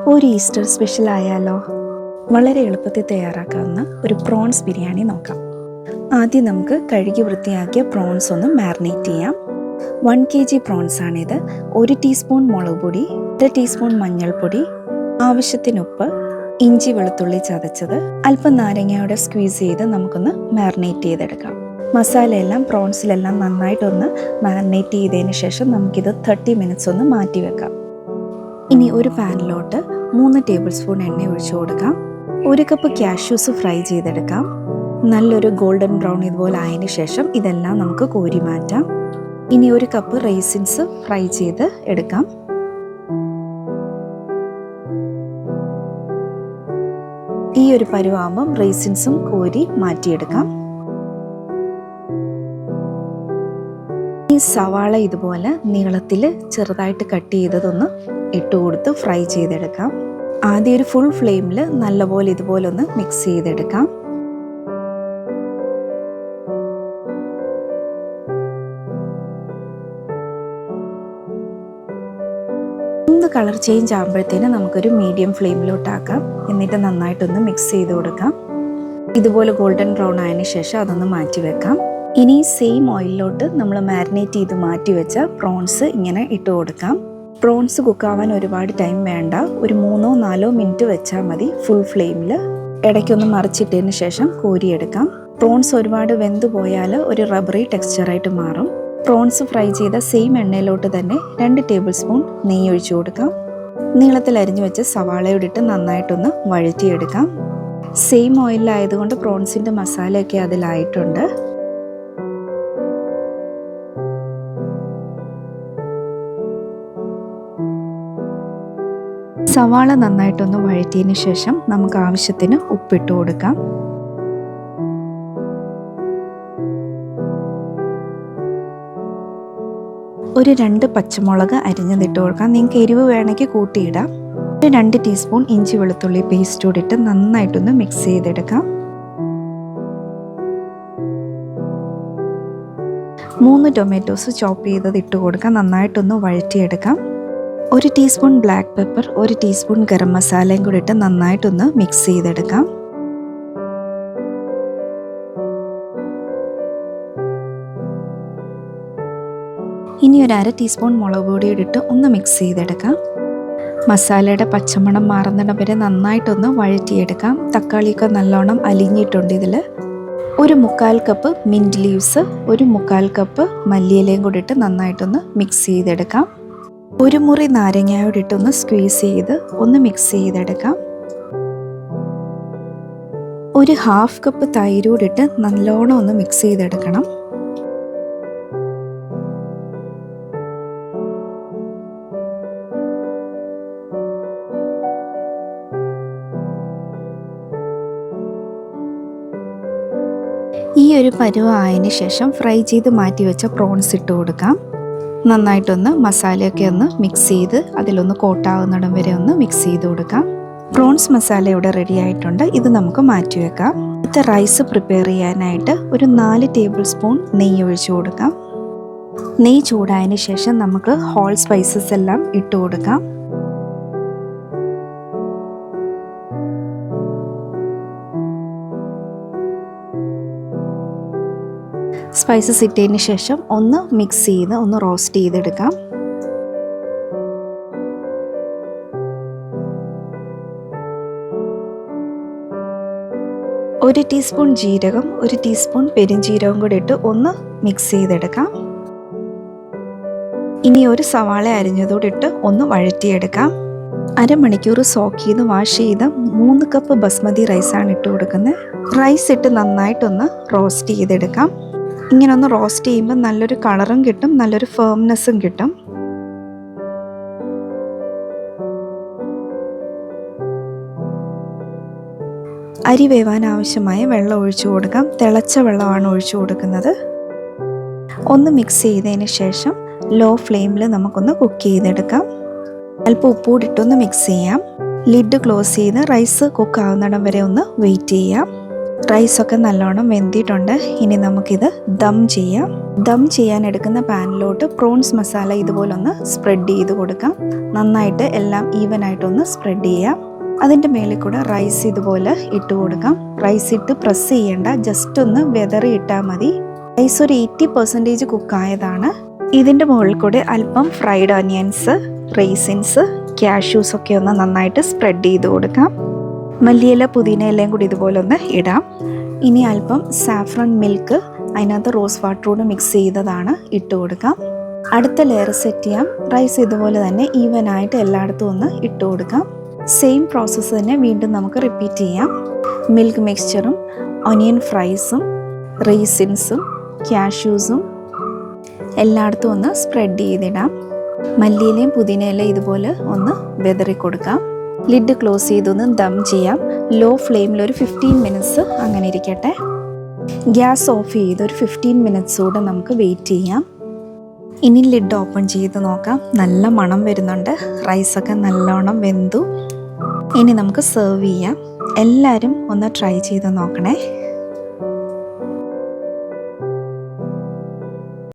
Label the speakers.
Speaker 1: ഒരു Easter special ആയാലോ? വളരെ എളുപ്പത്തിൽ തയ്യാറാക്കാവുന്ന ഒരു പ്രോൺസ് ബിരിയാണി നോക്കാം. ആദ്യം നമുക്ക് കഴുകി വൃത്തിയാക്കിയ പ്രോൺസ് ഒന്ന് മാരിനേറ്റ് ചെയ്യാം. 1 kg പ്രോൺസ് ആണിത്. 1 ടീസ്പൂൺ മുളക് പൊടി, 1 ടീസ്പൂൺ മഞ്ഞൾപ്പൊടി, ആവശ്യത്തിന് ഉപ്പ്, ഇഞ്ചി വെളുത്തുള്ളി ചതച്ചത്, അല്പം നാരങ്ങയുടെ സ്ക്വീസ് ചെയ്ത് നമുക്കൊന്ന് മാരിനേറ്റ് ചെയ്തെടുക്കാം. മസാലയെല്ലാം പ്രോൺസിലെല്ലാം നന്നായിട്ടൊന്ന് മാരിനേറ്റ് ചെയ്തതിന് ശേഷം നമുക്കിത് 30 മിനിറ്റ്സ് ഒന്ന് മാറ്റി വെക്കാം. ഇനി ഒരു പാനിലോട്ട് 3 ടേബിൾ സ്പൂൺ എണ്ണ ഒഴിച്ചു കൊടുക്കാം. 1 കപ്പ് കാഷ്യൂസ് ഫ്രൈ ചെയ്തെടുക്കാം. നല്ലൊരു ഗോൾഡൻ ബ്രൗൺ ഇതുപോലെ ആയതിനു ശേഷം ഇതെല്ലാം നമുക്ക് കോരി മാറ്റാം. ഇനി 1 കപ്പ് റൈസിൻസ് ഫ്രൈ ചെയ്ത് എടുക്കാം. ഈ ഒരു പരുവാകുമ്പം റൈസിൻസും കോരി മാറ്റിയെടുക്കാം. ഈ സവാള ഇതുപോലെ നീളത്തിൽ ചെറുതായിട്ട് കട്ട് ചെയ്തതൊന്ന് ഇട്ട് കൊടുത്ത് ഫ്രൈ ചെയ്തെടുക്കാം. ആദ്യം ഒരു ഫുൾ ഫ്ലെയിമിൽ നല്ലപോലെ ഇതുപോലെ ഒന്ന് മിക്സ് ചെയ്തെടുക്കാം. ഒന്ന് കളർ ചേഞ്ച് ആകുമ്പോഴത്തേനും നമുക്കൊരു മീഡിയം ഫ്ലെയിമിലോട്ടാക്കാം. എന്നിട്ട് നന്നായിട്ടൊന്ന് മിക്സ് ചെയ്ത് കൊടുക്കാം. ഇതുപോലെ ഗോൾഡൻ ബ്രൗൺ ആയതിനു ശേഷം അതൊന്ന് മാറ്റി വെക്കാം. ഇനി സെയിം ഓയിലിലോട്ട് നമ്മൾ മാരിനേറ്റ് ചെയ്ത് മാറ്റി വെച്ച പ്രോൺസ് ഇങ്ങനെ ഇട്ട് കൊടുക്കാം. പ്രോൺസ് കുക്കാവാൻ ഒരുപാട് ടൈം വേണ്ട. ഒരു 3-4 മിനിറ്റ് വെച്ചാൽ മതി ഫുൾ ഫ്ലെയിമിൽ. ഇടയ്ക്കൊന്ന് മറിച്ചിട്ടതിന് ശേഷം കോരിയെടുക്കാം. പ്രോൺസ് ഒരുപാട് വെന്ത് പോയാൽ ഒരു റബ്ബറി ടെക്സ്ചറായിട്ട് മാറും. പ്രോൺസ് ഫ്രൈ ചെയ്ത സെയിം എണ്ണയിലോട്ട് തന്നെ 2 ടേബിൾ സ്പൂൺ നെയ്യ് ഒഴിച്ചു കൊടുക്കാം. നീളത്തിൽ അരിഞ്ഞു വെച്ച് സവാളയോടിട്ട് നന്നായിട്ടൊന്ന് വഴറ്റിയെടുക്കാം. സെയിം ഓയിലായതുകൊണ്ട് പ്രോൺസിൻ്റെ മസാലയൊക്കെ അതിലായിട്ടുണ്ട്. സവാള നന്നായിട്ടൊന്ന് വഴറ്റിയതിന് ശേഷം നമുക്ക് ആവശ്യത്തിന് ഉപ്പിട്ട് കൊടുക്കാം. ഒരു 2 പച്ചമുളക് അരിഞ്ഞതിട്ട് കൊടുക്കാം. നിങ്ങൾക്ക് എരിവ് വേണമെങ്കിൽ കൂട്ടിയിടാം. ഒരു 2 ടീസ്പൂൺ ഇഞ്ചി വെളുത്തുള്ളി പേസ്റ്റ് കൂടിയിട്ട് നന്നായിട്ടൊന്ന് മിക്സ് ചെയ്തെടുക്കാം. 3 ടൊമാറ്റോസ് ചോപ്പ് ചെയ്തത് ഇട്ട് കൊടുക്കാം. നന്നായിട്ടൊന്ന് വഴറ്റിയെടുക്കാം. 1 teaspoon black pepper, 1 teaspoon garam മസാലയും കൂടി ഇട്ട് നന്നായിട്ടൊന്ന് മിക്സ് ചെയ്തെടുക്കാം. ഇനി ഒരു 1/2 ടീസ്പൂൺ മുളക് പൊടി ഇട്ട് ഒന്ന് മിക്സ് ചെയ്തെടുക്കാം. മസാലയുടെ പച്ചമണം മാറുന്നിടം വരെ നന്നായിട്ടൊന്ന് വഴറ്റിയെടുക്കാം. തക്കാളിയൊക്കെ നല്ലോണം അലിഞ്ഞിട്ടുണ്ട്. ഇതിൽ 1/4 കപ്പ് മിൻറ്റ് ലീവ്സ്, 1/4 കപ്പ് മല്ലിയിലയും കൂടി ഇട്ട് നന്നായിട്ടൊന്ന് മിക്സ് ചെയ്തെടുക്കാം. 1 മുറി നാരങ്ങയോടിട്ടൊന്ന് സ്ക്വീസ് ചെയ്ത് ഒന്ന് മിക്സ് ചെയ്തെടുക്കാം. 1/2 കപ്പ് തൈരോടിട്ട് നല്ലോണം ഒന്ന് മിക്സ് ചെയ്തെടുക്കണം. ഈ ഒരു പരുവായതിന് ശേഷം ഫ്രൈ ചെയ്ത് മാറ്റി വെച്ച പ്രോൺസ് ഇട്ട് കൊടുക്കാം. നന്നായിട്ടൊന്ന് മസാലയൊക്കെ ഒന്ന് മിക്സ് ചെയ്ത് അതിലൊന്ന് കോട്ടാവുന്നിടം വരെ ഒന്ന് മിക്സ് ചെയ്ത് കൊടുക്കാം. പ്രോൺസ് മസാല ഇവിടെ റെഡി ആയിട്ടുണ്ട്. ഇത് നമുക്ക് മാറ്റി വെക്കാം. ഇത് റൈസ് പ്രിപ്പയർ ചെയ്യാനായിട്ട് ഒരു 4 ടേബിൾ സ്പൂൺ നെയ്യ് ഒഴിച്ചു കൊടുക്കാം. നെയ്യ് ചൂടായതിന് ശേഷം നമുക്ക് ഹോൾ സ്പൈസസ് എല്ലാം ഇട്ട് കൊടുക്കാം. സ്പൈസസ് ഇട്ടതിന് ശേഷം ഒന്ന് മിക്സ് ചെയ്ത് ഒന്ന് റോസ്റ്റ് ചെയ്തെടുക്കാം. ഒരു ടീസ്പൂൺ ജീരകം, 1 ടീസ്പൂൺ പെരുംജീരകം കൂടി ഇട്ട് ഒന്ന് മിക്സ് ചെയ്തെടുക്കാം. ഇനി ഒരു സവാള അരിഞ്ഞതോടിട്ട് ഒന്ന് വഴറ്റിയെടുക്കാം. 1/2 മണിക്കൂർ സോക്ക് ചെയ്ത് വാഷ് ചെയ്ത 3 കപ്പ് ബസ്മതി റൈസാണ് ഇട്ട് കൊടുക്കുന്നത്. റൈസ് ഇട്ട് നന്നായിട്ടൊന്ന് റോസ്റ്റ് ചെയ്തെടുക്കാം. ഇങ്ങനെ ഒന്ന് റോസ്റ്റ് ചെയ്യുമ്പോൾ നല്ലൊരു കളറും കിട്ടും, നല്ലൊരു ഫേംനെസ്സും കിട്ടും. അരി വേവാൻ ആവശ്യമായ വെള്ളം ഒഴിച്ചു കൊടുക്കാം. തിളച്ച വെള്ളമാണ് ഒഴിച്ചു കൊടുക്കുന്നത്. ഒന്ന് മിക്സ് ചെയ്തതിന് ശേഷം ലോ ഫ്ലെയിമിൽ നമുക്കൊന്ന് കുക്ക് ചെയ്തെടുക്കാം. അല്പം ഉപ്പൂടിട്ടൊന്ന് മിക്സ് ചെയ്യാം. ലിഡ് ക്ലോസ് ചെയ്ത് റൈസ് കുക്ക് ആവുന്നിടം വരെ ഒന്ന് വെയിറ്റ് ചെയ്യാം. റൈസൊക്കെ നല്ലോണം വെന്തിട്ടുണ്ട്. ഇനി നമുക്കിത് ദം ചെയ്യാം. ദം ചെയ്യാൻ എടുക്കുന്ന പാനിലോട്ട് പ്രോൺസ് മസാല ഇതുപോലൊന്ന് സ്പ്രെഡ് ചെയ്ത് കൊടുക്കാം. നന്നായിട്ട് എല്ലാം ഈവനായിട്ടൊന്ന് സ്പ്രെഡ് ചെയ്യാം. അതിൻ്റെ മേളിൽ കൂടെ റൈസ് ഇതുപോലെ ഇട്ട് കൊടുക്കാം. റൈസ് ഇട്ട് പ്രസ് ചെയ്യേണ്ട, ജസ്റ്റ് ഒന്ന് വെതറി ഇട്ടാൽ മതി. റൈസ് ഒരു 80% കുക്കായതാണ്. ഇതിൻ്റെ മുകളിൽ കൂടെ അല്പം ഫ്രൈഡ് ഓനിയൻസ്, റേസിൻസ്, കാഷ്യൂസ് ഒക്കെ ഒന്ന് നന്നായിട്ട് സ്പ്രെഡ് ചെയ്ത് കൊടുക്കാം. മല്ലിയില പുതിനയിലയും കൂടി ഇതുപോലെ ഒന്ന് ഇടാം. ഇനി അല്പം സാഫ്രൺ മിൽക്ക്, അതിനകത്ത് റോസ് വാട്ടറോട് മിക്സ് ചെയ്തതാണ്, ഇട്ട് കൊടുക്കാം. അടുത്ത ലെയർ സെറ്റ് ചെയ്യാം. റൈസ് ഇതുപോലെ തന്നെ ഈവനായിട്ട് എല്ലായിടത്തും ഒന്ന് ഇട്ട് കൊടുക്കാം. സെയിം പ്രോസസ്സ് തന്നെ വീണ്ടും നമുക്ക് റിപ്പീറ്റ് ചെയ്യാം. മിൽക്ക് മിക്സ്ചറും ഒനിയൻ ഫ്രൈസും റേസിൻസും കാഷ്യൂസും എല്ലായിടത്തും ഒന്ന് സ്പ്രെഡ് ചെയ്തിടാം. മല്ലിയിലയും പുതിനയിലയും ഇതുപോലെ ഒന്ന് വെതറി കൊടുക്കാം. ലിഡ് ക്ലോസ് ചെയ്തൊന്ന് ദം ചെയ്യാം. ലോ ഫ്ലെയിമിൽ ഒരു 15 മിനിറ്റ്സ് അങ്ങനെ ഇരിക്കട്ടെ. ഗ്യാസ് ഓഫ് ചെയ്ത് ഒരു 15 മിനിറ്റ്സ് കൂടെ നമുക്ക് വെയിറ്റ് ചെയ്യാം. ഇനി ലിഡ് ഓപ്പൺ ചെയ്ത് നോക്കാം. നല്ല മണം വരുന്നുണ്ട്. റൈസൊക്കെ നല്ലോണം വെന്തു. ഇനി നമുക്ക് സെർവ് ചെയ്യാം. എല്ലാവരും ഒന്ന് ട്രൈ ചെയ്ത് നോക്കണേ.